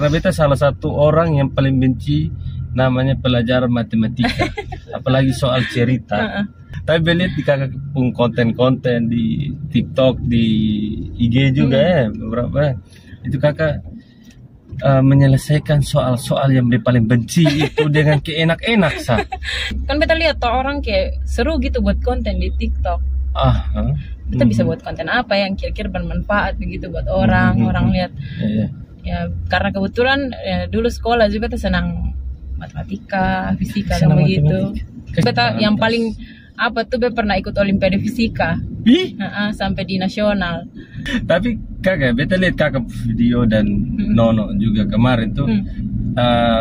karena beta salah satu orang yang paling benci namanya pelajaran matematika, apalagi soal cerita. Tapi beliau di kakak pun konten-konten di TikTok, di IG juga ya beberapa. Itu kakak menyelesaikan soal-soal yang dia paling benci itu dengan keenak-enak sah. Kan beta lihat tuh orang kayak seru gitu buat konten di TikTok. Kita bisa buat konten apa yang kira-kira bermanfaat begitu buat orang, orang lihat. Ya karena kebetulan dulu sekolah juga tuh senang matematika, fisika dan begitu. Beta yang paling apa tuh beta pernah ikut olimpiade fisika. Sampai di nasional. Tapi kakak, beta lihat kakak video dan Nono juga kemarin tuh.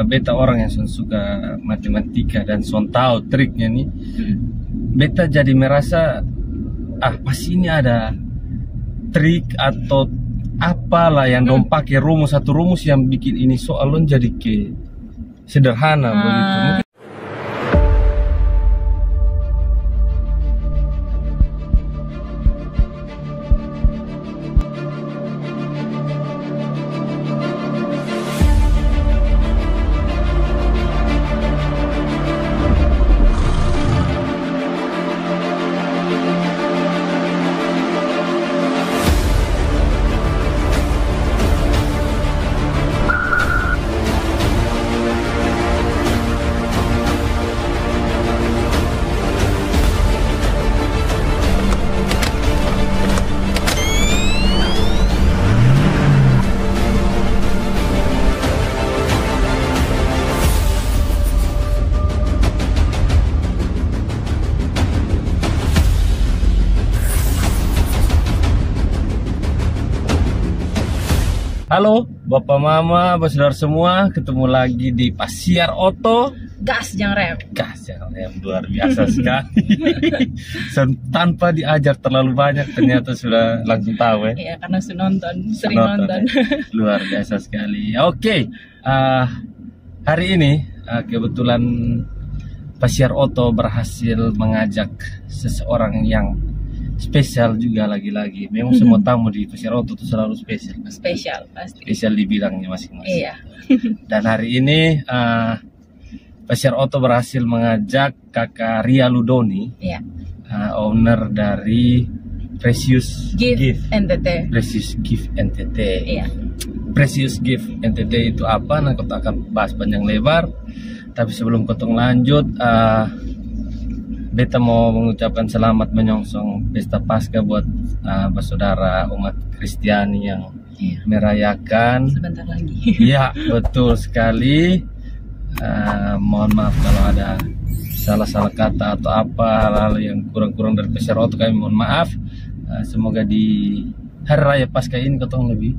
Beta orang yang suka matematika dan tahu triknya nih. Beta jadi merasa pasti ini ada trik atau apalah yang dong pakai satu rumus yang bikin ini soal jadi ke sederhana begitu. Halo Bapak Mama, saudara semua, ketemu lagi di Pasiar Oto. Gas jangan rem. Gas jangan rem, luar biasa sekali. Tanpa diajar terlalu banyak ternyata sudah langsung tahu ya. Iya, karena sudah nonton, sering nonton. Luar biasa sekali. Oke, hari ini kebetulan Pasiar Oto berhasil mengajak seseorang yang spesial juga lagi-lagi. Memang semua tamu di Pasiar Oto itu selalu spesial. Spesial pasti. Spesial di bidangnya masing-masing. Iya. Dan hari ini Pasiar Oto berhasil mengajak Kakak Ria Ludoni, owner dari Precious Gift NTT. Precious Gift NTT. Iya. Precious Gift NTT itu apa? Nah, kita akan bahas panjang lebar. Tapi sebelum kita lanjut, beta mau mengucapkan selamat menyongsong pesta Paskah buat saudara umat Kristiani yang merayakan. Sebentar lagi. Iya, betul sekali. Mohon maaf kalau ada salah-salah kata atau apa hal-hal yang kurang-kurang dari Pasiar Oto, kami mohon maaf. Semoga di hari raya Paskah ini kita lebih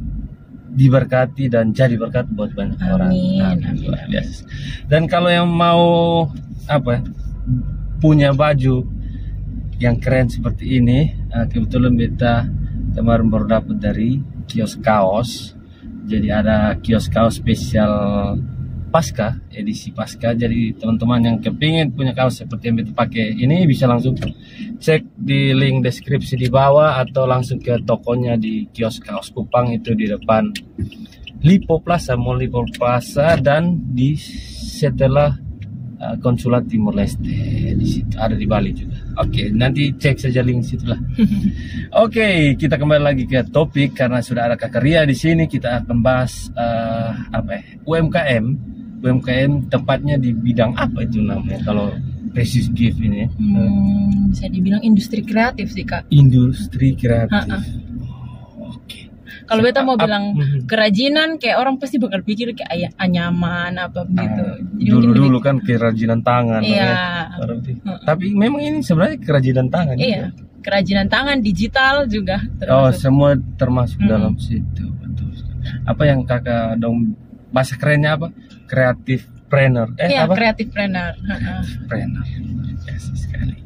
diberkati dan jadi berkat buat banyak orang. Amin. Yes. Dan kalau yang mau punya baju yang keren seperti ini, kebetulan beta kemarin baru dapat dari kios kaos. Jadi ada kios kaos spesial Paskah, edisi Paskah. Jadi teman-teman yang kepingin punya kaos seperti yang beta pakai ini bisa langsung cek di link deskripsi di bawah atau langsung ke tokonya di kios kaos Kupang, itu di depan Lipo Plaza, Mall Lipo Plaza, dan di setelah Konsulat Timur Leste, di situ ada di Bali juga. Oke, nanti cek saja link situlah. Oke, kita kembali lagi ke topik karena sudah ada Kakak Ria di sini. Kita akan bahas UMKM. UMKM tepatnya di bidang apa itu namanya kalau Precious Gift ini? Bisa dibilang industri kreatif sih Kak. Industri kreatif. Kalau beta mau bilang kerajinan, kayak orang pasti bakal pikir kayak anyaman apa begitu. Dulu kan kerajinan tangan. Iya. Tapi memang ini sebenarnya kerajinan tangan. Iya. Juga. Kerajinan tangan digital juga. Termasuk. Semua termasuk dalam situ. Betul. Apa yang kakak dong bahasa kerennya apa? Creative planner. Iya, creative planner. Planner. Biasa sekali.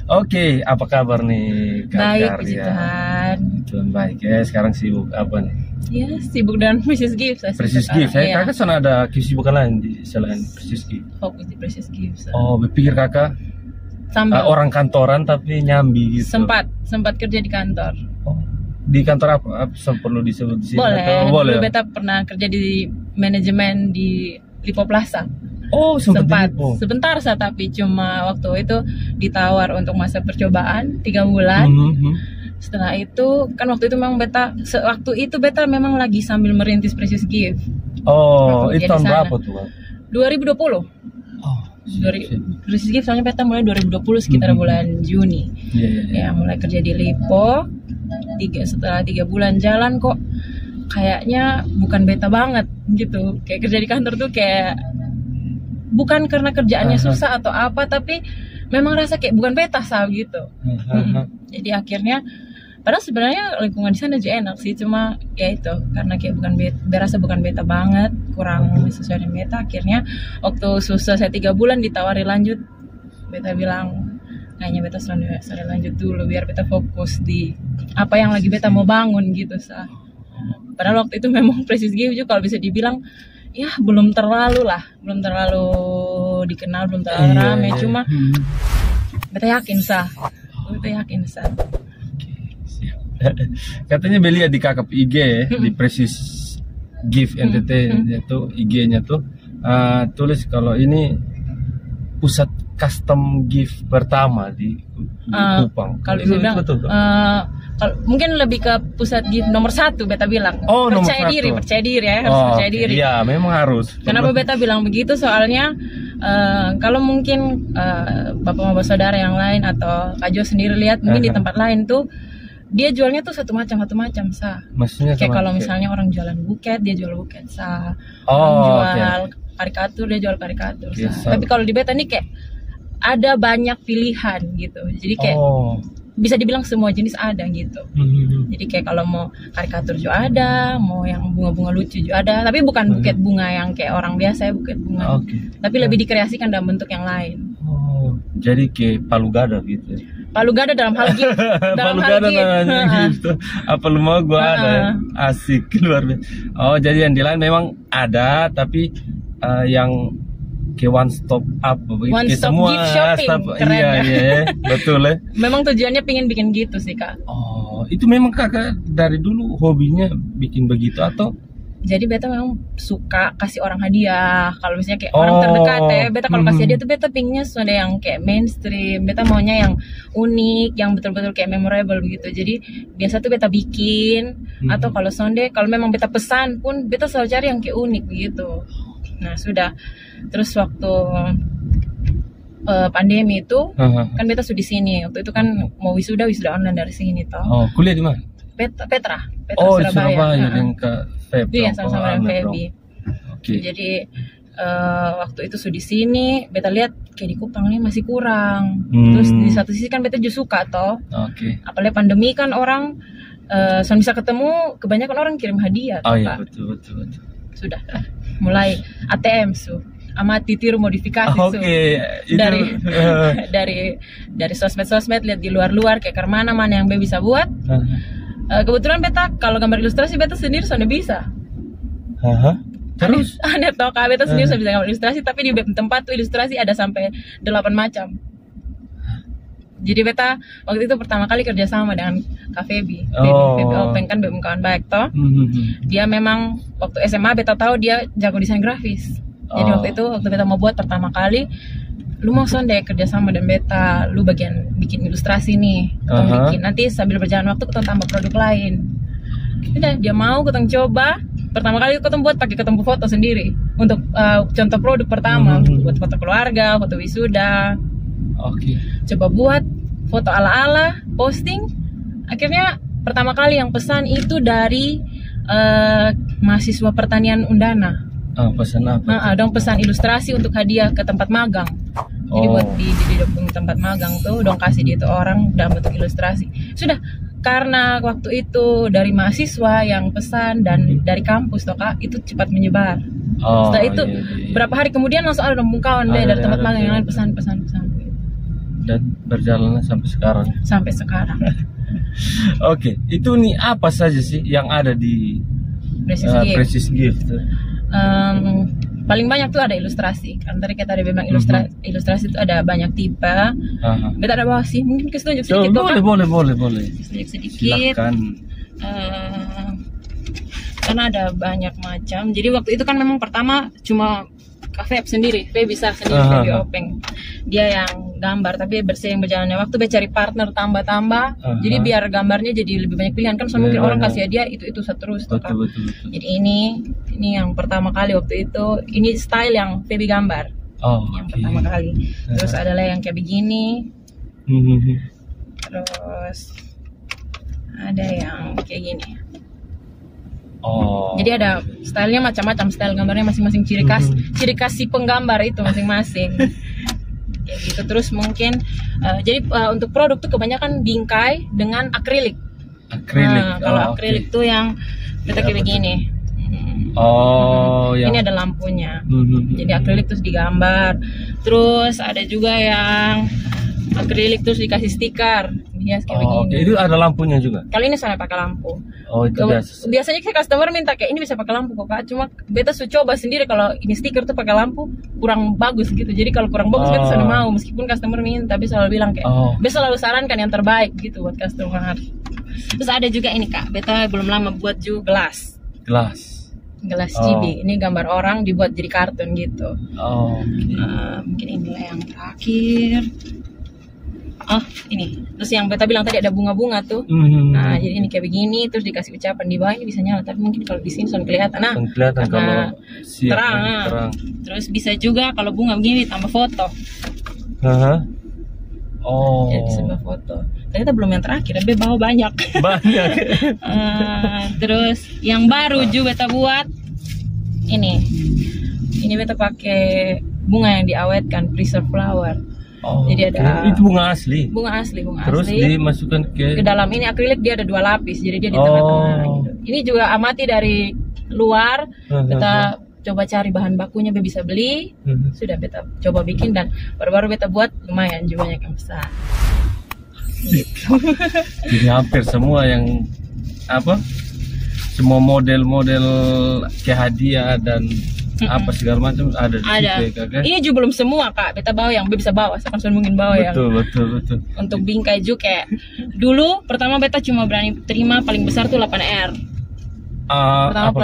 Oke, apa kabar nih Kak Baik, Ria? puji Tuhan. Tuhan baik ya. Sekarang sibuk apa nih? Ya, sibuk dengan Precious Gift. Precious Gift. Kakak sana ada kesibukan lain selain Precious Gift? Fokus di Precious Gift. Oh, berpikir kakak sambil orang kantoran tapi nyambi gitu. Sempat kerja di kantor. Oh, di kantor apa? Perlu disebut di sini? Boleh. Atau boleh? Dulu beta pernah kerja di manajemen di Lipo Plaza. Oh, sempat. Sebentar saya, tapi cuma waktu itu ditawar untuk masa percobaan 3 bulan. Setelah itu kan waktu itu memang beta memang lagi sambil merintis Precious Gift. Oh, itu tahun berapa tuh? 2020. Oh, Precious Gift soalnya beta mulai 2020 sekitar bulan Juni. Ya, mulai kerja di Lipo. Setelah 3 bulan jalan kok kayaknya bukan beta banget gitu. Kayak kerja di kantor tuh kayak bukan karena kerjaannya susah atau apa, tapi memang rasa kayak bukan beta gitu. Jadi akhirnya padahal sebenarnya lingkungan di sana juga enak sih, cuma ya itu karena kayak bukan beta, berasa bukan beta banget, kurang sesuai dengan beta. Akhirnya waktu susah saya 3 bulan ditawari lanjut, beta bilang kayaknya beta sudah lanjut dulu biar beta fokus di apa yang lagi beta mau bangun gitu. Padahal waktu itu memang Precious Gift juga kalau bisa dibilang ya belum terlalu dikenal, belum terlalu ramai, cuma beta yakin Katanya Belia di kakap IG di Precious Gift NTT itu IG-nya tuh tulis kalau ini pusat custom gift pertama di Kupang. Kalau itu bilang mungkin lebih ke pusat gift nomor 1 beta bilang. Oh, percaya diri ya, harus percaya diri. Iya, memang harus. Kenapa beta bilang begitu? Soalnya kalau mungkin bapak saudara yang lain atau Kak Jo sendiri lihat mungkin di tempat lain tuh dia jualnya tuh satu macam Maksudnya kayak kalau misalnya orang jualan buket, dia jual buket orang jual karikatur, dia jual karikatur Tapi kalau di beta nih kayak ada banyak pilihan gitu. Jadi kayak bisa dibilang semua jenis ada gitu. Jadi kayak kalau mau karikatur juga ada, mau yang bunga-bunga lucu juga ada. Tapi bukan buket bunga yang kayak orang biasa ya, buket bunga. Tapi lebih dikreasikan dalam bentuk yang lain. Jadi kayak palu gada gitu. Palu gada dalam hal gift. Palu gada gitu. Apa lu mau gua ada? Asik, luar biasa. Oh, jadi yang di lain memang ada, tapi yang kayak one stop up begitu. One stop semua gift shopping. Keren iya, betul ya. Memang tujuannya pengen bikin gitu sih, Kak. Oh, itu memang Kakak dari dulu hobinya bikin begitu atau? Jadi beta memang suka kasih orang hadiah. Kalau misalnya kayak orang terdekat ya, beta kalau kasih hadiah tuh beta pinginnya sudah yang kayak mainstream. Beta maunya yang unik, yang betul-betul kayak memorable begitu. Jadi biasa tuh beta bikin atau kalau sonde, kalau memang beta pesan pun beta selalu cari yang kayak unik begitu. Nah, sudah. Terus waktu pandemi itu kan beta sudah di sini. Waktu itu kan mau wisuda online dari sini toh. Oh, kuliah di mana? Petra Surabaya yang ke Feb. Iya, sama-sama dengan Febi. Jadi waktu itu sudah di sini, beta lihat kayak di Kupang ini masih kurang. Terus di satu sisi kan beta juga suka toh. Apalagi pandemi kan orang bisa ketemu, kebanyakan orang kirim hadiah. Iya, betul. Sudah mulai ATM amati tiru modifikasi dari sosmed lihat di luar kayak mana yang be bisa buat. Kebetulan beta kalau gambar ilustrasi beta sendiri sudah bisa. Terus aneh toh, Kak, beta sendiri sudah bisa gambar ilustrasi, tapi di tempat tuh ilustrasi ada sampai 8 macam. Jadi beta waktu itu pertama kali kerja sama dengan Kak Febi Open kan BEM kawan baik toh. Dia memang waktu SMA beta tahu dia jago desain grafis. Jadi waktu beta mau buat pertama kali, lu mau sonde kerja sama dan beta, lu bagian bikin ilustrasi nih, bikin nanti sambil berjalan waktu kita tambah produk lain. Udah dia mau kita coba. Pertama kali kita buat pakai ketemu foto sendiri untuk contoh produk pertama, buat foto keluarga, foto wisuda. Coba buat foto ala-ala, posting. Akhirnya pertama kali yang pesan itu dari mahasiswa pertanian Undana. Pesan apa? Dong pesan ilustrasi untuk hadiah ke tempat magang. Jadi buat di tempat magang tuh dong kasih dia itu orang dalam bentuk ilustrasi. Sudah, karena waktu itu dari mahasiswa yang pesan dan dari kampus toh, Kak, itu cepat menyebar. Setelah itu berapa hari kemudian langsung ada kawan dari tempat magang yang lain pesan. Dan berjalan sampai sekarang. Oke, itu nih apa saja sih yang ada di Precious Gift? Paling banyak tuh ada ilustrasi. Kan tadi kita ada memang ilustrasi itu ada banyak tipe. Beta ada bawah sih, mungkin kesetunjuk sedikit. Boleh. Sedikit. Silahkan. karena ada banyak macam. Jadi waktu itu kan memang pertama cuma Feb sendiri, Feb bisa sendiri Feb Openg. Dia yang gambar, tapi berseiring berjalannya waktu dia cari partner tambah-tambah. Jadi biar gambarnya jadi lebih banyak pilihan kan, mungkin orang kasih dia itu terus tuh kan. Betul. Jadi ini yang pertama kali waktu itu, ini style yang Feb gambar. Yang pertama kali. Terus adalah yang kayak begini. Terus ada yang kayak gini. Jadi ada stylenya macam-macam, style gambarnya masing-masing, ciri khas si penggambar itu masing-masing. Kayak gitu. Terus mungkin jadi untuk produk tuh kebanyakan bingkai dengan akrilik. Kalau akrilik tuh yang kita kayak begini. Ini ada lampunya. Jadi akrilik terus digambar. Terus ada juga yang akrilik terus dikasih stiker. Hias kayak begini. Itu ada lampunya juga. Kali ini saya pakai lampu. Itu biasanya customer minta kayak ini bisa pakai lampu kok Kak. Cuma beta coba sendiri kalau ini stiker tuh pakai lampu kurang bagus gitu. Jadi kalau kurang bagus beta sudah mau meskipun customer minta, tapi selalu bilang kayak beta selalu sarankan yang terbaik gitu buat customer. Terus ada juga ini Kak, beta belum lama buat juga gelas GB. Ini gambar orang dibuat jadi kartun gitu. Mungkin inilah yang terakhir. Ini. Terus yang beta bilang tadi ada bunga-bunga tuh. Nah, jadi ini kayak begini, terus dikasih ucapan di bawah, ini bisa nyala, tapi mungkin kalau di sini sudah kelihatan. Kalau terang. Terus bisa juga kalau bunga begini tambah foto. Jadi sebuah foto. Ternyata belum yang terakhir, bawa banyak. Terus yang baru juga beta buat ini beta pakai bunga yang diawetkan, preserve flower. Jadi ada itu bunga asli. Terus dimasukkan ke dalam ini akrilik, dia ada 2 lapis. Jadi dia di tengah-tengah gitu. Ini juga amati dari luar. Beta coba cari bahan bakunya, bisa beli. Sudah beta coba bikin dan baru-baru beta buat lumayan juga banyak yang besar. Gitu. Jadi hampir semua yang semua model-model kayak hadiah dan segala macam ada. Ini juga belum semua Kak, beta bawa yang bisa bawa, saya kan mungkin bawa betul. Untuk bingkai juga kayak dulu pertama beta cuma berani terima paling besar tuh 8R.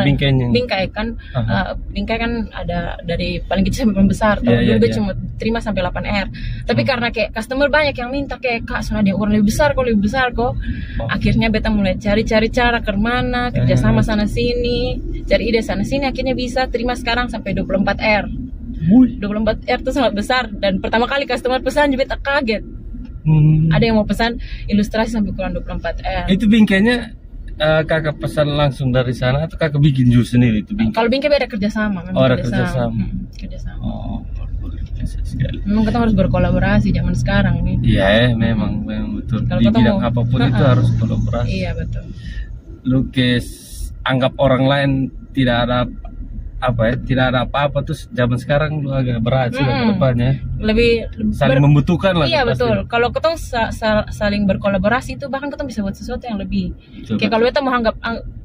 Bingkainya? Bingkai kan ada dari paling kecil sampai paling besar. Dulu cuma terima sampai 8R. Tapi karena kayak customer banyak yang minta kayak Kak, soalnya ada orang lebih besar kok. Akhirnya beta mulai cari cara kemana, kerjasama sana sini, cari ide sana sini, akhirnya bisa terima sekarang sampai 24R. 24R itu sangat besar, dan pertama kali customer pesan juga beta kaget. Ada yang mau pesan ilustrasi sampai kurang 24R. Itu bingkainya kakak pesan langsung dari sana atau kakak bikin jus sendiri itu bingkai? Kalau bingkai beda kerjasama. Kerjasama. Biasa sekali. Memang kita harus berkolaborasi zaman sekarang nih. Iya, memang betul. Di bidang apapun itu harus kolaborasi. Iya, betul. Lukis anggap orang lain tidak ada apa-apa, terus zaman sekarang lu agak berat sih ke depannya. Lebih saling membutuhkan lah. Iya betul. Kalau ketong saling berkolaborasi itu bahkan ketong bisa buat sesuatu yang lebih. Kayak kalau kita mau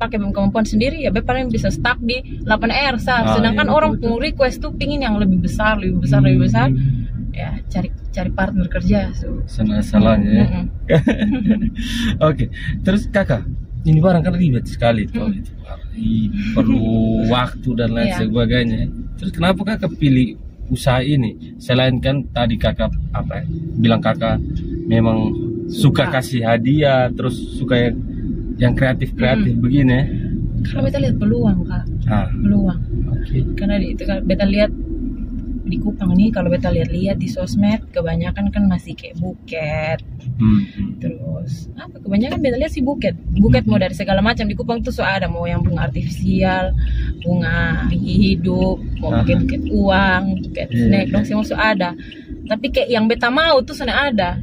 pakai kemampuan sendiri ya paling bisa stuck di 8R sedangkan orang mau request tuh pingin yang lebih besar. Ya cari partner kerja. Salahnya. Oke. Terus kakak, ini barang kan ribet sekali tuh. Perlu waktu dan lain sebagainya. Terus kenapa kakak pilih usaha ini? Selain kan tadi kakak bilang kakak memang suka kasih hadiah, terus suka yang kreatif begini. Kalau beta lihat peluang Kak, peluang. Karena itu kan beta lihat di Kupang nih, kalau beta lihat di sosmed kebanyakan kan masih kayak buket. Terus kebanyakan beta lihat sih buket mau dari segala macam di Kupang tuh ada mau yang bunga artifisial, bunga hidup, mau buket uang, buket snack dong semua ada. Tapi kayak yang beta mau tuh sana ada.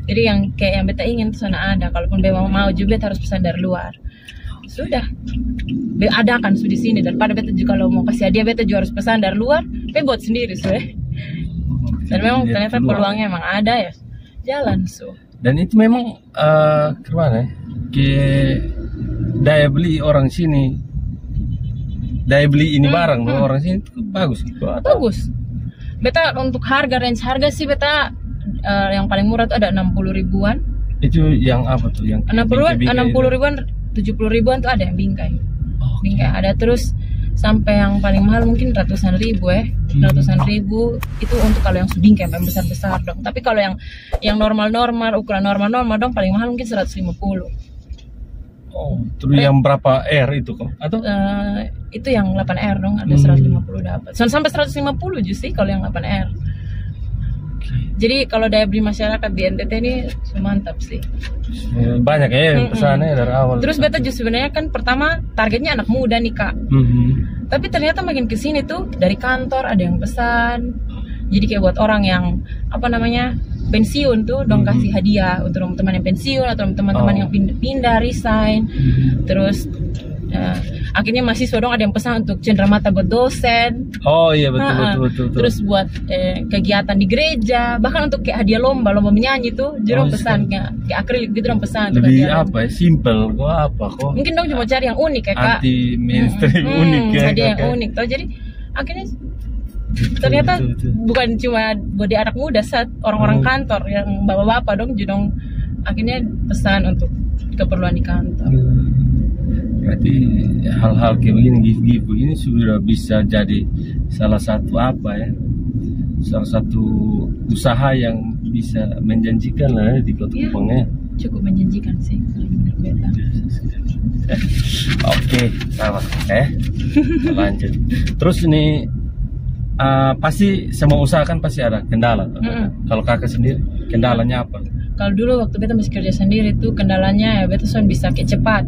Jadi yang kayak yang beta ingin tuh sana ada. Kalaupun beta mau juga beta harus pesan dari luar. Sudah ada kan di sini, daripada beta juga kalau mau kasih hadiah beta juga harus pesan dari luar, beta buat sendiri dan memang ternyata peluangnya emang ada ya, jalan dan itu memang kemana ke daya beli orang sini, daya beli ini barang orang sini itu bagus gitu. Bagus. Beta untuk range harga sih beta yang paling murah tuh ada 60 ribuan. Itu yang apa tuh? Yang 60 ribuan, 70 ribuan tuh ada yang bingkai. Bingkai ada, terus sampai yang paling mahal mungkin ratusan ribu ratusan ribu itu untuk kalau yang subingkai yang besar-besar dong. Tapi kalau yang normal-normal, ukuran normal-normal dong paling mahal mungkin 150. Oh, terus yang berapa R itu kok? Atau itu yang 8R dong, ada 150 dapat. Sampai 150 justru kalau yang 8R. Jadi kalau daya beli masyarakat di NTT ini mantap sih. Banyak ya pesannya dari awal. Terus beta justru sebenarnya kan pertama targetnya anak muda nih kak. Tapi ternyata makin kesini tuh dari kantor ada yang pesan. Jadi kayak buat orang yang apa namanya pensiun tuh dong kasih hadiah untuk teman-teman yang pensiun atau teman-teman yang pindah resign. Terus akhirnya mahasiswa dong ada yang pesan untuk cenderamata buat dosen. Oh iya betul. Terus buat kegiatan di gereja, bahkan untuk kayak hadiah lomba menyanyi tuh dong pesan kayak akrilik gitu dong pesan. Lebih apa ya, simple kok apa kok. Mungkin dong cuma cari yang unik ya kak. Anti mainstream unik ya. Hadiah yang unik tuh. Jadi akhirnya ternyata bukan cuma buat di anak muda, saat orang-orang kantor yang bapak-bapak dong juga akhirnya pesan untuk keperluan di kantor. Berarti hal-hal kayak begini, gift-gift begini sudah bisa jadi salah satu salah satu usaha yang bisa menjanjikan lah di Kota Kupang ya. Cukup menjanjikan sih menurut beta. Oke, sama. Lanjut. Terus ini pasti semua usaha kan pasti ada kendala. Kalau kakak sendiri kendalanya apa? Kalau dulu waktu beta masih kerja sendiri tuh kendalanya beta bisa kayak cepat.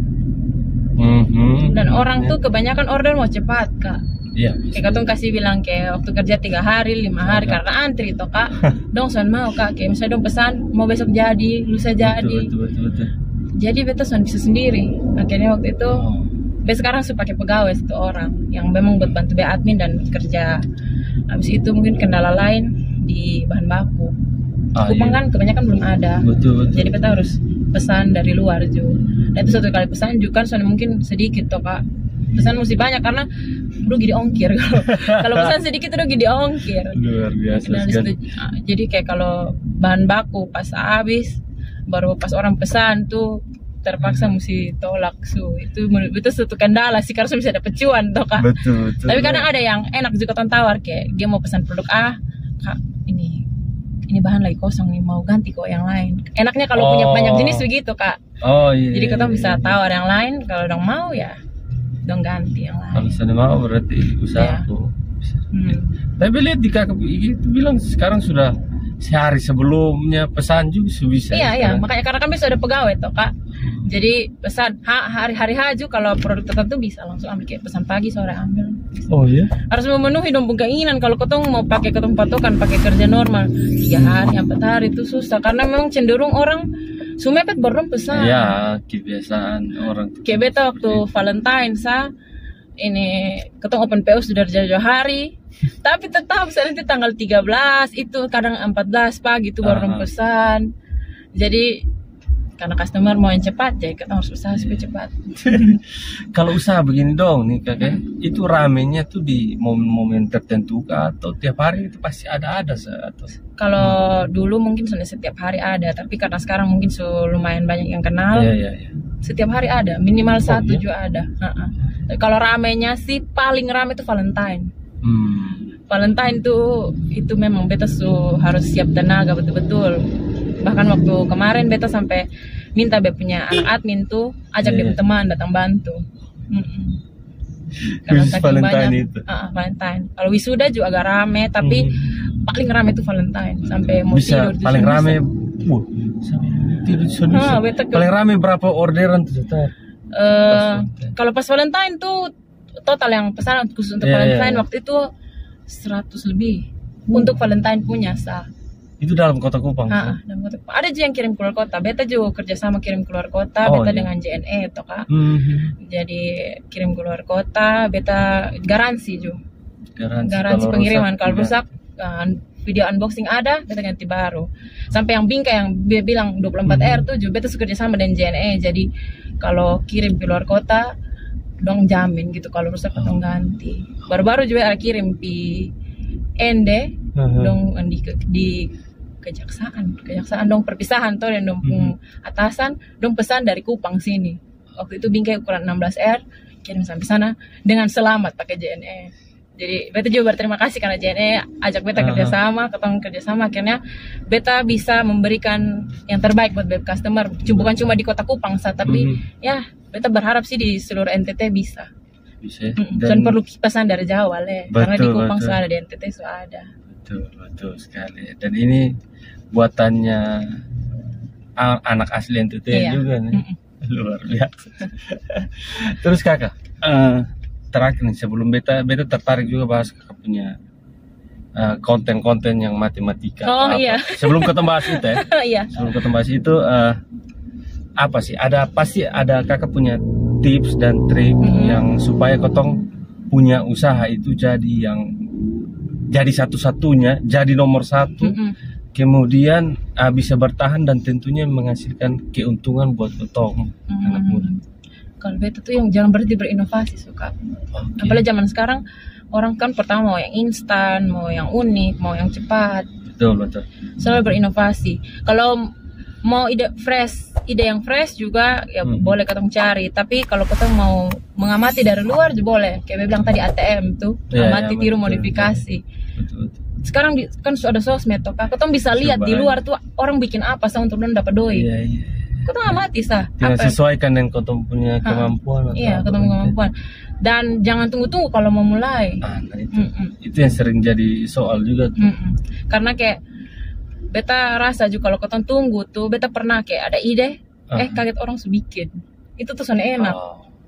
Dan orang tuh kebanyakan order mau cepat kak. Iya. Kayak katong kasih bilang kayak waktu kerja 3 hari, 5 hari karena antri toh kak. Dong son mau kak, kayak misalnya dong pesan mau besok jadi, lusa jadi. Betul. Jadi beta son bisa sendiri. Akhirnya waktu itu beta sekarang sudah pakai pegawai 1 orang yang memang buat bantu admin dan kerja. Habis itu mungkin kendala lain di bahan baku. Kupang kan kebanyakan belum ada. Betul. Jadi beta harus pesan dari luar juga. Dan itu 1 kali pesan juga kan soalnya mungkin sedikit toh kak. Pesan mesti banyak karena rugi di ongkir. Kalau pesan sedikit rugi di ongkir. Luar biasa. Jadi kayak kalau bahan baku pas habis, baru pas orang pesan tuh terpaksa mesti tolak itu suatu kendala sih karena bisa dapat cuan toh kak. Betul. Tapi kadang ada yang enak juga tawar kayak dia mau pesan produk A, kak ini bahan lagi kosong nih, mau ganti kok yang lain. Enaknya kalau punya banyak jenis begitu kak. Jadi kita bisa tawar yang lain, kalau dong mau ya dong ganti yang lain. Kalau sudah mau berarti usahaku. Tapi lihat di kakak itu bilang sekarang sudah sehari sebelumnya pesan juga bisa. Iya, makanya karena kan bisa ada pegawai toh kak. Jadi pesan hari-hari haju kalau produk tertentu bisa langsung ambil kayak pesan pagi sore ambil. Oh iya. Harus memenuhi dong keinginan. Kalau ketong mau pakai ketong patokan pakai kerja normal 3 hari 4 hari itu susah karena memang cenderung orang sumepet baru pesan. Ya kebiasaan orang. Kayak beta waktu Valentine ini ketong open PO sudah jauh-jauh hari. Tapi tetap nanti tanggal 13 itu kadang 14 pagi itu baru pesan. Jadi karena customer mau yang cepat, jadi kita harus usaha supaya cepat. Kalau usaha begini dong nih kakek, itu ramenya tuh di momen-momen tertentu kah atau tiap hari itu pasti ada atau? Kalau dulu mungkin sudah setiap hari ada, tapi karena sekarang mungkin lumayan banyak yang kenal. Iya. Setiap hari ada, minimal 1 juga ada. Kalau ramenya sih paling rame itu Valentine. Valentine tuh itu memang beta harus siap tenaga betul-betul. Bahkan waktu kemarin beta sampai minta punya anak admin tuh ajak dia teman datang bantu. Karena Valentine banyak, itu. Valentine. Kalau wisuda juga agak rame, tapi paling rame itu Valentine sampai mau bisa tidur. Paling rame, paling rame berapa orderan tuh? Kalau pas Valentine tuh total yang pesanan khusus untuk Valentine waktu itu 100 lebih untuk Valentine punya Itu dalam Kota Kupang? Dalam Kota Kupang. Ada juga yang kirim keluar kota. Beta juga kerjasama kirim keluar kota. Beta dengan JNE toh kak. Jadi kirim keluar kota. Beta garansi juga. Garansi pengiriman. Kalau rusak, video unboxing ada. Beta ganti baru. Sampai yang bingkai yang dia bilang 24R tuh juga beta kerjasama dengan JNE. Jadi kalau kirim keluar kota, dong jamin gitu. Kalau rusak dong ganti. Baru-baru juga ada kirim di Ende. Dong di kejaksaan dong perpisahan tuh dan dong atasan dong pesan dari Kupang sini. Waktu itu bingkai ukuran 16R kirim sampai sana dengan selamat pakai JNE. Jadi beta juga berterima kasih karena JNE ajak beta kerjasama, ketemu kerjasama, akhirnya beta bisa memberikan yang terbaik buat web customer. Bukan cuma di kota Kupang tapi ya beta berharap sih di seluruh NTT bisa. Dan perlu pesan dari Jawa karena di Kupang sudah ada, di NTT sudah ada. Betul sekali. Dan ini buatannya anak asli NTT juga nih. Luar biasa. Terus kakak, terakhir nih sebelum beta tertarik juga bahas kakak punya konten-konten yang matematika. Iya. Sebelum kita bahas itu ya. Iya. Sebelum kita bahas itu apa sih? Pasti ada kakak punya tips dan trik yang supaya kotong punya usaha itu jadi satu-satunya, jadi nomor satu. Kemudian bisa bertahan dan tentunya menghasilkan keuntungan buat kotong anak muda. Kalau beta tuh yang jangan berhenti berinovasi suka. Apalagi zaman sekarang orang kan pertama mau yang instan, mau yang unik, mau yang cepat. Betul. Selalu berinovasi. Kalau mau ide yang fresh juga ya boleh ketemu cari. Tapi kalau ketemu mau mengamati dari luar juga boleh. Kayak beta bilang tadi ATM tuh, amati tiru modifikasi. Betul. Sekarang kan sudah ada sosmed toh, ketemu bisa lihat di luar tuh orang bikin apa sah untuk dapat doi. Ketemu amati sah. Tinggal sesuaikan dengan ketemu punya kemampuan. Iya, ketemu kemampuan. Dan jangan tunggu-tunggu kalau mau mulai. Nah, itu yang sering jadi soal juga tuh. Karena kayak beta rasa juga kalau ketemu tunggu tuh, beta pernah kayak ada ide, kaget orang bikin. Itu tuh soalnya enak.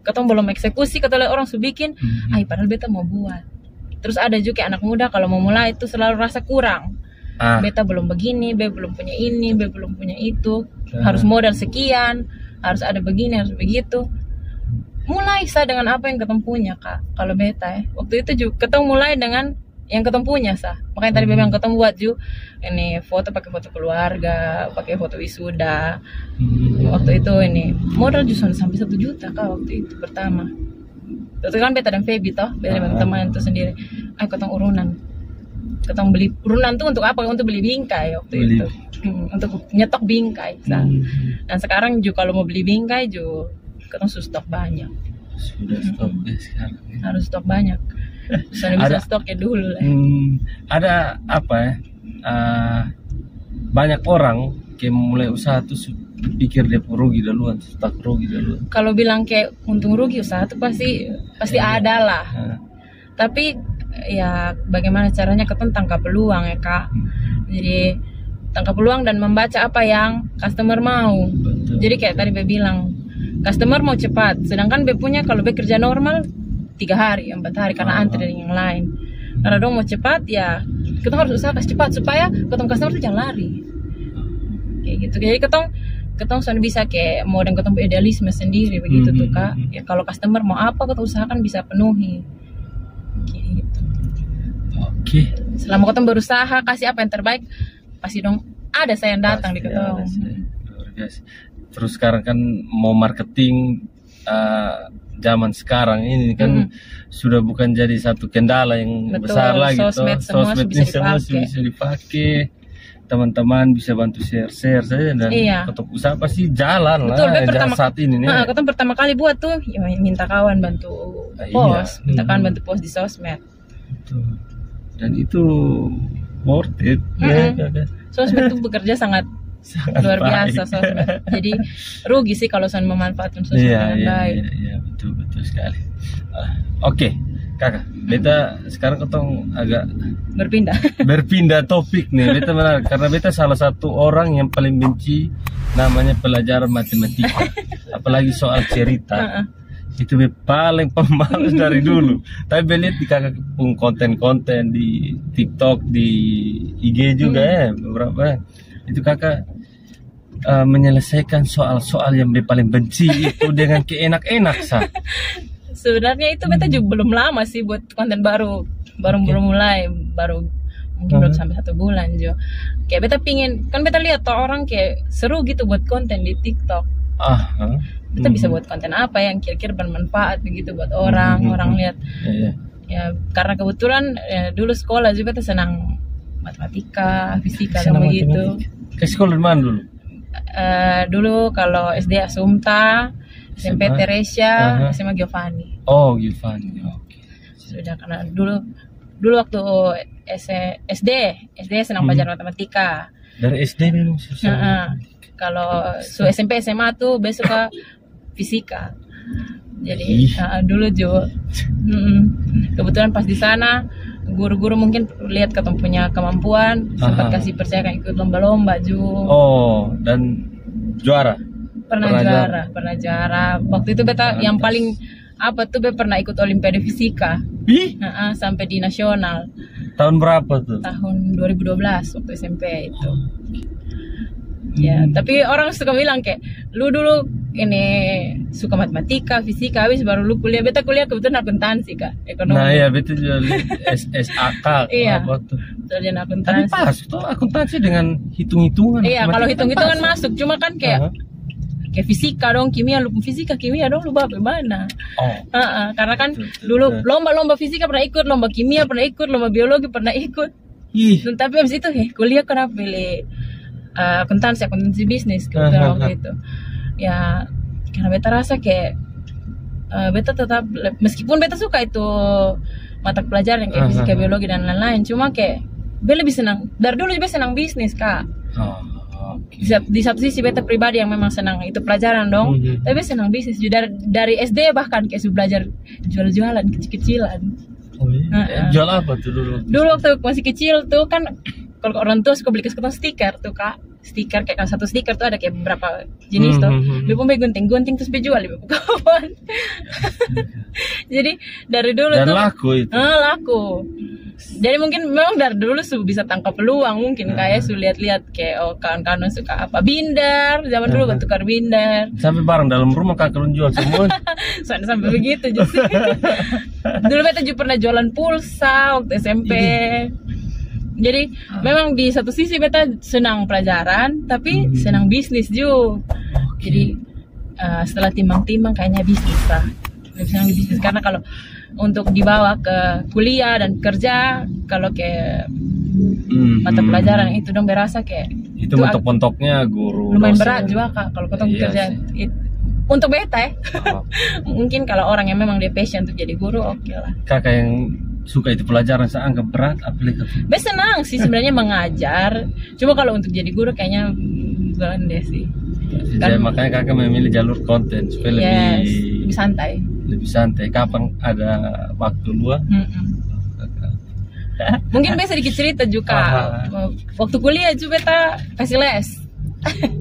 Ketemu belum eksekusi, ketemu orang bikin, padahal beta mau buat. Terus ada juga anak muda kalau mau mulai itu selalu rasa kurang. Beta belum begini, beta belum punya ini, beta belum punya itu. Harus modal sekian, harus ada begini, harus begitu. Mulai sah dengan apa yang ketemu punya kak. Kalau beta waktu itu juga ketemu mulai dengan yang ketemu punya sah. Makanya tadi bilang ketemu buat juga ini foto pakai foto keluarga, pakai foto wisuda. Waktu itu ini modal justru sampai 1 juta kak waktu itu pertama. Terus kan beta dan Feby toh, beta dan teman itu sendiri. Ketong urunan. Ketong beli urunan tuh untuk apa? Untuk beli bingkai waktu itu. Untuk nyetok bingkai. Dan sekarang juga kalau mau beli bingkai juga ketong stok banyak. Sudah stok sekarang. Harus stok banyak. Soalnya bisa stoknya dulu lah. Ada apa ya? Banyak orang kayak mulai usaha tuh pikir dia rugi duluan, stuck rugi duluan. Kalau bilang kayak untung rugi usaha tuh pasti ada lah. Tapi ya bagaimana caranya ketemu tangkap peluang ya kak. Jadi tangkap peluang dan membaca apa yang customer mau. Betul. Jadi kayak tadi Be bilang, customer mau cepat, sedangkan Be punya kalau Be kerja normal 3 hari, 4 hari karena antri dengan yang lain. Karena dong mau cepat ya kita harus usaha cepat supaya ketemu customer tuh jangan lari. Kayak gitu. Jadi ketemu sudah bisa kayak mau dan ketemu idealisme sendiri begitu tuh kak. Ya kalau customer mau apa kita usahakan bisa penuhi. Gitu. Oke. Selama ketemu berusaha kasih apa yang terbaik, pasti dong ada saya yang datang di ketemu. Terus sekarang kan mau marketing zaman sekarang ini kan sudah bukan jadi satu kendala yang besar lagi. Sosmed semua bisa dipakai. Teman-teman bisa bantu share saja dan untuk usaha pasti jalan. Betul, lah saat ini nih. Kita pertama kali buat tuh ya, minta kawan bantu post, minta kawan bantu post di sosmed. Betul. Dan itu worth it. Sosmed tuh bekerja sangat luar biasa sosmed. Jadi rugi sih kalau saya memanfaatkan sosmed dengan baik. Iya, betul sekali. Oke. Kakak, beta sekarang ketong agak berpindah topik nih. Beta menarik karena beta salah satu orang yang paling benci namanya pelajaran matematika, apalagi soal cerita. Itu paling pemalas dari dulu. Tapi belihat di kakak pun konten-konten di TikTok, di IG juga beberapa. Itu kakak menyelesaikan soal-soal yang beta paling benci itu dengan keenak-enak sah. Sebenarnya itu beta juga belum lama sih buat konten baru mulai, baru mungkin belum sampai 1 bulan jo. Kayak beta pingin, kan beta lihat tuh orang kayak seru gitu buat konten di TikTok. Beta bisa buat konten apa yang kira-kira bermanfaat begitu buat orang lihat. Ya karena kebetulan dulu sekolah juga beta senang matematika, fisika dan begitu. Ke sekolah di mana dulu? Dulu kalau SD Asumta, SMP Teresia, SMA Giovanni. Oh, Giovanni. Oke. Sudah karena dulu waktu SD senang belajar matematika. Dari SD memang susah. Kalau SMP SMA tuh besok ke fisika. Jadi dulu juga kebetulan pas di sana guru-guru mungkin lihat ketemu punya kemampuan, sempat kasih percaya kan ikut lomba-lomba juga. Oh, dan juara? Pernah juara. Waktu itu beta yang paling pernah ikut Olimpiade Fisika. Sampai di nasional. Tahun berapa tuh? Tahun 2012 waktu SMP itu. Ya, tapi orang suka bilang kayak lu dulu ini suka matematika, fisika, habis baru lu kuliah. Beta kuliah kebetulan akuntansi Kak, ekonomi. Nah iya, beta juga SAK. Iya. Tapi akuntansi. pas tuh akuntansi dengan hitung-hitungan. Iya, kalau hitung-hitungan masuk, cuma kan kayak fisika dong, kimia, lu fisika, kimia dong, lu bagaimana? Karena kan dulu lomba-lomba fisika pernah ikut, lomba kimia pernah ikut, lomba biologi pernah ikut. Tapi habis itu kuliah kenapa pilih akuntansi bisnis waktu itu. Ya, karena beta rasa kayak beta tetap, meskipun beta suka itu mata pelajaran kayak fisika, biologi dan lain-lain, cuma kayak beta lebih senang, dari dulu juga senang bisnis Kak. Di satu sisi beta pribadi yang memang senang itu pelajaran dong, tapi senang bisnis juga dari SD bahkan kayak belajar jual-jualan kecil-kecilan. Jual apa tuh dulu? Dulu waktu masih kecil tuh kan kalau orang tua suka beli kesempatan stiker tuh Kak, stiker kayak satu stiker tuh ada kayak beberapa jenis tuh, dia pun gunting terus jual di kawan. Jadi dari dulu dan tuh laku itu. Laku. Jadi mungkin memang dari dulu bisa tangkap peluang mungkin kayak lihat-lihat kayak kawan-kawan suka apa binder, zaman dulu tukar binder. Sampai barang dalam rumah kakak jual semua. Sampai begitu justru. Dulu beta juga pernah jualan pulsa waktu SMP. Jadi memang di satu sisi beta senang pelajaran, tapi senang bisnis juga. Jadi setelah timbang-timbang kayaknya bisnis lah. Lebih senang di bisnis karena kalau untuk dibawa ke kuliah dan kerja, kalau kayak mata pelajaran itu dong berasa kayak itu mentok-mentoknya guru lumayan dosen. berat juga Kak kalau ketemu kerja. Untuk beta mungkin kalau orang yang memang dia passion untuk jadi guru oke lah. Kakak yang suka itu pelajaran saya anggap berat, apalagi beta senang sih sebenarnya mengajar, cuma kalau untuk jadi guru kayaknya bukan deh sih. Jadi makanya kakak memilih jalur konten supaya lebih santai. Lebih santai. Kapan ada waktu luang? Mungkin bisa sedikit cerita juga. Waktu kuliah juga beta kasih les.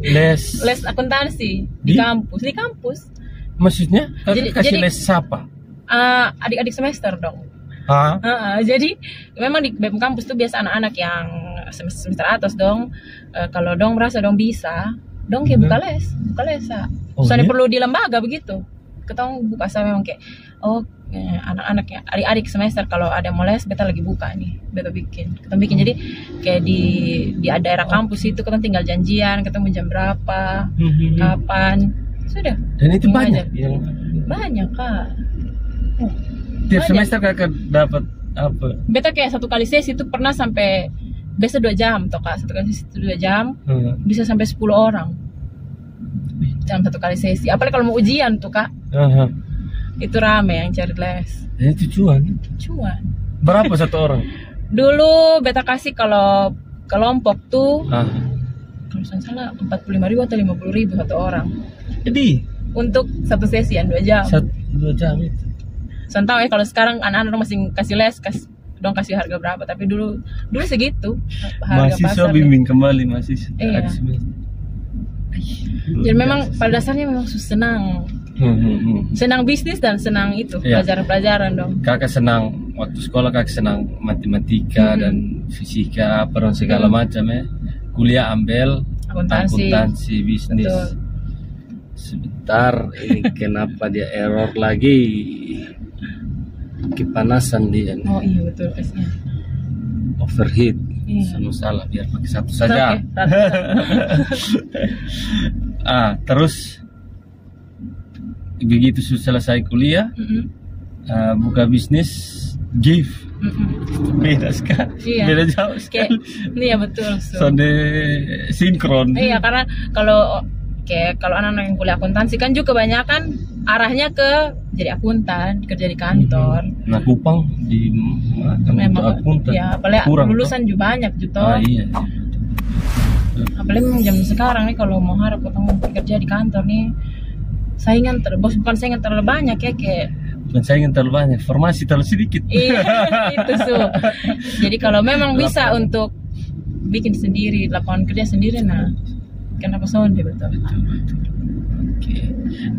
Les akuntansi di kampus. Maksudnya? Kasih les siapa? Adik-adik semester dong. Jadi memang di BEM kampus tuh biasa anak-anak yang semester atas dong. Kalau dong merasa dong bisa, dong kayak buka les. Soalnya perlu di lembaga begitu. Ketong buka saya memang kayak anak-anak yang adik-adik semester kalau ada mau les beta lagi buka nih, beta bikin. Jadi kayak di daerah kampus itu kita tinggal janjian, ketemu jam berapa, kapan, sudah. Dan itu banyak banyak Kak. Tiap semester kakak dapat apa? Beta kayak satu kali sesi itu pernah sampai biasa 2 jam toh Kak, satu kali sesi 2 jam bisa sampai 10 orang dalam satu kali sesi. Apalagi kalau mau ujian tuh Kak, itu rame yang cari les. Itu cuan. Berapa satu orang? Dulu beta kasih kalau kelompok tuh kalau salah 45.000 atau 50.000 satu orang. Jadi untuk satu sesi yang 2 jam. 2 jam itu. Saya tahu kalau sekarang anak-anak masih kasih les, kasih harga berapa, tapi dulu segitu harga mahasiswa bimbing kembali mahasiswa. Iya. Jadi memang pada dasarnya memang senang. Senang bisnis dan senang itu pelajaran-pelajaran dong. Kakak senang waktu sekolah, kakak senang matematika dan fisika, peron segala macam ya. Kuliah ambil akuntansi bisnis. Betul. Sebentar, ini kenapa dia error lagi? Kepanasan dia. Oh iya betul kasnya. Overheat. Sama salah, biar pakai satu saja. Terus begitu selesai kuliah, buka bisnis, give Beda sekali. Iya. Beda jauh sekali. Iya betul. Sonde sinkron. Iya, karena kalau anak-anak yang kuliah akuntansi kan juga kebanyakan arahnya ke jadi akuntan, kerja di kantor. Nah, Kupang di memang akuntan. Ya, apalagi lulusan juga banyak gitu. Iya. Apalagi memang zaman sekarang nih kalau mau harap ketemu kerja di kantor nih bukan saingan terlalu banyak ya, kayak bukan saingan terlalu banyak, formasi terlalu sedikit. Iya, itu Jadi kalau memang bisa untuk bikin sendiri lapangan kerja sendiri, nah kenapa sonde betul. Oke.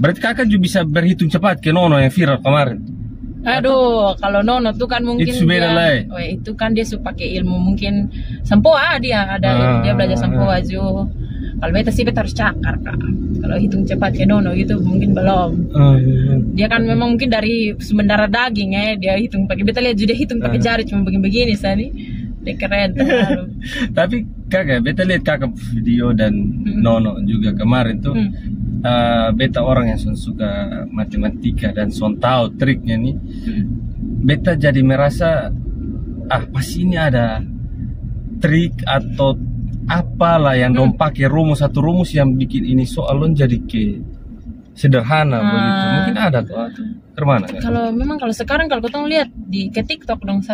Berarti kakak juga bisa berhitung cepat ke Nono yang viral kemarin. Aduh, kalau Nono tuh kan mungkin itu beda lah. Itu kan dia suka pakai ilmu mungkin sampoa dia belajar sampoa juga. Kalau beta sih beta harus cakar kak. Kalau hitung cepat ke Nono gitu mungkin belum. Dia kan memang mungkin dari sementara daging ya, dia hitung pakai, beta lihat juga hitung pakai jari cuma begini sani. Dia keren. Tapi kakak, beta lihat kakak video dan Nono juga kemarin tuh. Beta orang yang suka matematika dan tahu triknya nih. Beta jadi merasa pasti ini ada trik atau apalah yang dong pakai satu rumus yang bikin ini soalnya jadi sederhana begitu. Mungkin ada tuh kemana? Kalau sekarang kalau kita lihat ke TikTok dong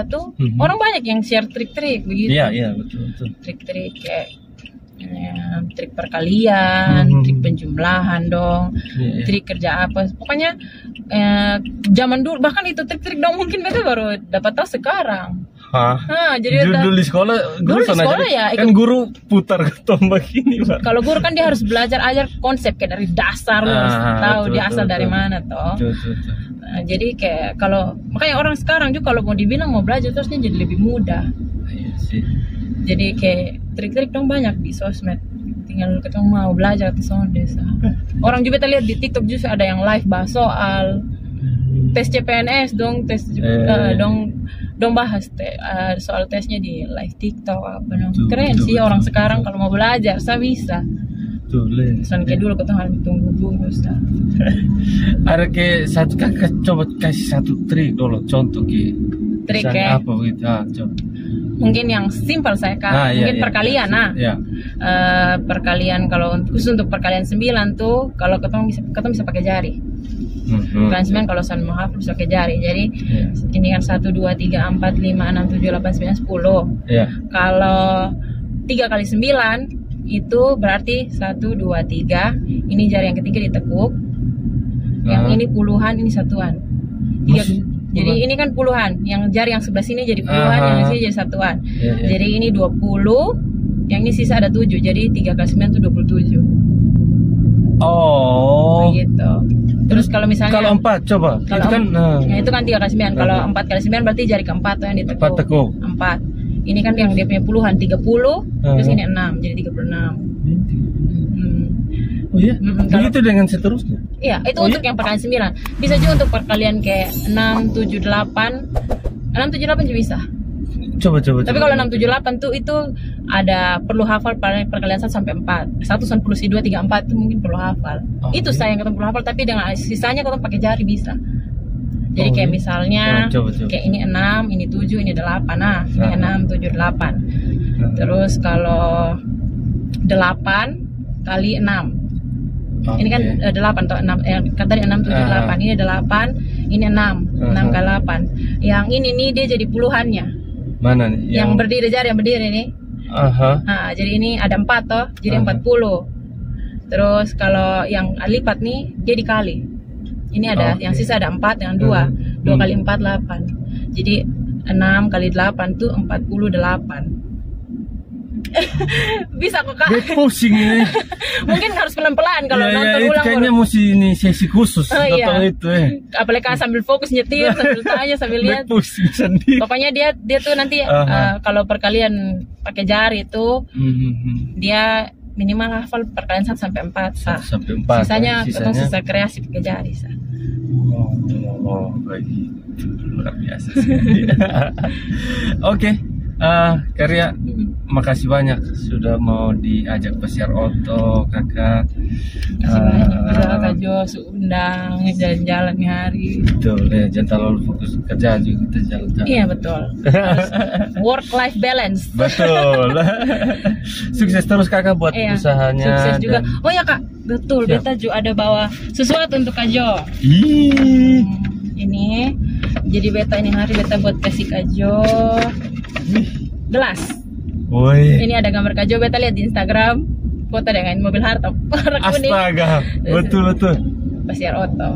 orang banyak yang share trik-trik begitu. Iya betul. Trik-trik kayak trik perkalian, trik penjumlahan dong, trik kerja apa, pokoknya zaman dulu bahkan itu trik-trik dong mungkin beta baru dapat tahu sekarang. Jadi dulu di sekolah ya kan guru putar tombak ini. Kalau guru kan dia harus belajar ajar konsep kayak dari dasar, harus tahu dia asal dari mana toh. Jadi kayak makanya orang sekarang juga kalau mau dibilang mau belajar terusnya jadi lebih mudah. Iya sih. Jadi kayak trik-trik dong banyak di sosmed, tinggal ketemu mau belajar ke desa. Orang juga kita lihat di TikTok justru ada yang live bahas soal tes CPNS dong, dong bahas soal tesnya di live TikTok apa dong. Keren sih orang sekarang kalau mau belajar bisa. Soalnya kayak dulu ketemu harus tunggu guru. Ada kayak satu kakak coba kasih satu trik dulu, contoh trik apa gitu. Coba. Mungkin yang simpel saya kak, mungkin perkalian. Perkalian khusus untuk perkalian 9 tuh kalau ketemu bisa pakai jari. Perkalian 9 kalau mau hafal bisa pakai jari. Jadi ini kan 1 2 3 4 5 6 7 8 9 10. Kalau 3 kali 9 itu berarti 1 2 3. Ini jari yang ketiga ditekuk. Yang ini puluhan, ini satuan. Jadi ini kan puluhan, yang jari yang sebelah sini jadi puluhan, yang sini jadi satuan. Jadi ini 20, yang ini sisa ada 7, jadi 3 kali 9 itu 27. Oh. Gitu. Terus kalau misalnya kalau 4 coba. Kalau itu kan 3 kali 9. Kalau 4 kali 9 berarti jari keempat yang ditekuk. 4. Ini kan yang dia punya puluhan 30, terus ini 6, jadi 36. Oh iya? Begitu dengan seterusnya? Iya, itu untuk yang perkalian 9. Bisa juga untuk perkalian kayak 6, 7, 8. 6, 7, 8 juga bisa. Coba. Tapi kalau 6, 7, 8 tuh itu ada perlu hafal perkalian 1 sampai 4. 1 sampai 2, 3, 4 itu mungkin perlu hafal. Itu saya yang ketemu perlu hafal, tapi dengan sisanya ketemu pakai jari bisa. Jadi kayak misalnya kayak ini 6, ini 7, ini 8. Nah, ini 6, 7, 8. Terus kalau 8 kali 6. Ini kan 8 atau 6, kan tadi 6, 7, 8. Ini 8, ini 6, 6 kali 8. Yang ini nih dia jadi puluhannya. Mana nih? Yang berdiri jari, yang berdiri nih. Nah, jadi ini ada 4 toh, jadi 40. Terus kalau yang lipat nih dia dikali. Ini ada yang sisa ada 4 dengan 2. 2 kali 4 8. Jadi 6 kali 8 tuh 48. Bisa kok kak. Pusing ini. Mungkin harus pelan-pelan kalau nonton ulang. Kayaknya mesti ini sesi khusus itu. Apalagi sambil fokus nyetir, sambil tanya, sambil lihat. Pusing sendiri. Pokoknya dia tuh nanti kalau perkalian pakai jari itu dia minimal hafal perkalian 1 sampai 4. 1 sampai 4. Sisanya sisa kreasi pakai jari. Oh, begitu luar biasa. Oke. Karya, makasih banyak sudah mau diajak pesiar oto, kakak. Kak Jo undang jalan-jalan hari. Betul ya, jangan terlalu fokus kerja juga, kita jalan-jalan. Iya betul. Work life balance. Betul. Sukses terus kakak buat usahanya. Sukses juga. Oh ya kak, betul. Siap. Beta juga ada bawa sesuatu untuk Kak Jo. Ini, jadi beta ini hari beta buat kasih Kak Jo gelas. Woi. Ini ada gambar Kak Jo, beta lihat di Instagram, foto dengan mobil harta. Astaga, betul. Pesiar oto.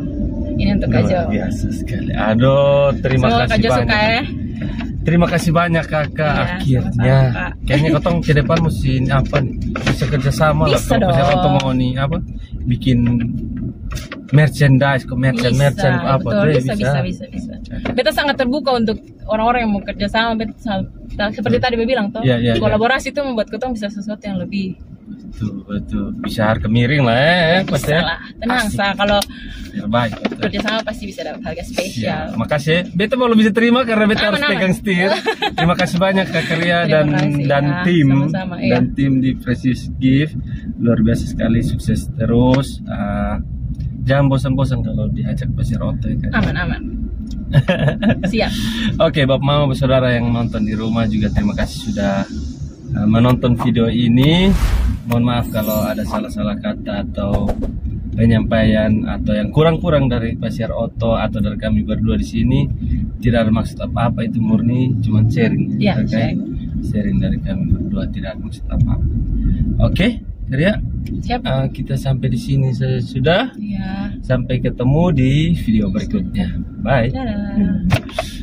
Ini untuk Kak Jo. Biasa sekali. Aduh, terima kasih Kak Jo banyak. Suka ya. Terima kasih banyak kakak. Akhirnya sama-sama, kayaknya kotong ke depan mesti apa nih, bisa kerjasama lah. Kalau pesiar oto mau nih apa, bikin merchandise, merchant apa, betul, bisa. Beta sangat terbuka untuk orang-orang yang mau kerja sama. Beta seperti tadi Beta bilang toh, kolaborasi itu membuat kita bisa sesuatu yang lebih. Betul. Bisa harga miring lah ya. Bisa lah, tenang sa, kalau baik kerja sama pasti bisa dapat harga spesial. Makasih. Beta mau bisa terima karena beta harus pegang setir. Terima kasih banyak Kak Karya dan tim sama-sama, dan tim di Precious Gift. Luar biasa sekali, sukses terus. Jangan bosan-bosan kalau diajak pesiar oto ya kan? Aman. Siap. Oke, Bapak Mama Saudara yang nonton di rumah juga terima kasih sudah menonton video ini. Mohon maaf kalau ada salah-salah kata atau penyampaian atau yang kurang-kurang dari pesiar oto atau dari kami berdua di sini. Tidak ada maksud apa-apa, itu murni cuma sharing. Sharing dari kami berdua, tidak ada maksud apa-apa. Oke, Karya. Siap. Kita sampai di sini sudah. Ya. Sampai ketemu di video berikutnya. Bye. Dadah.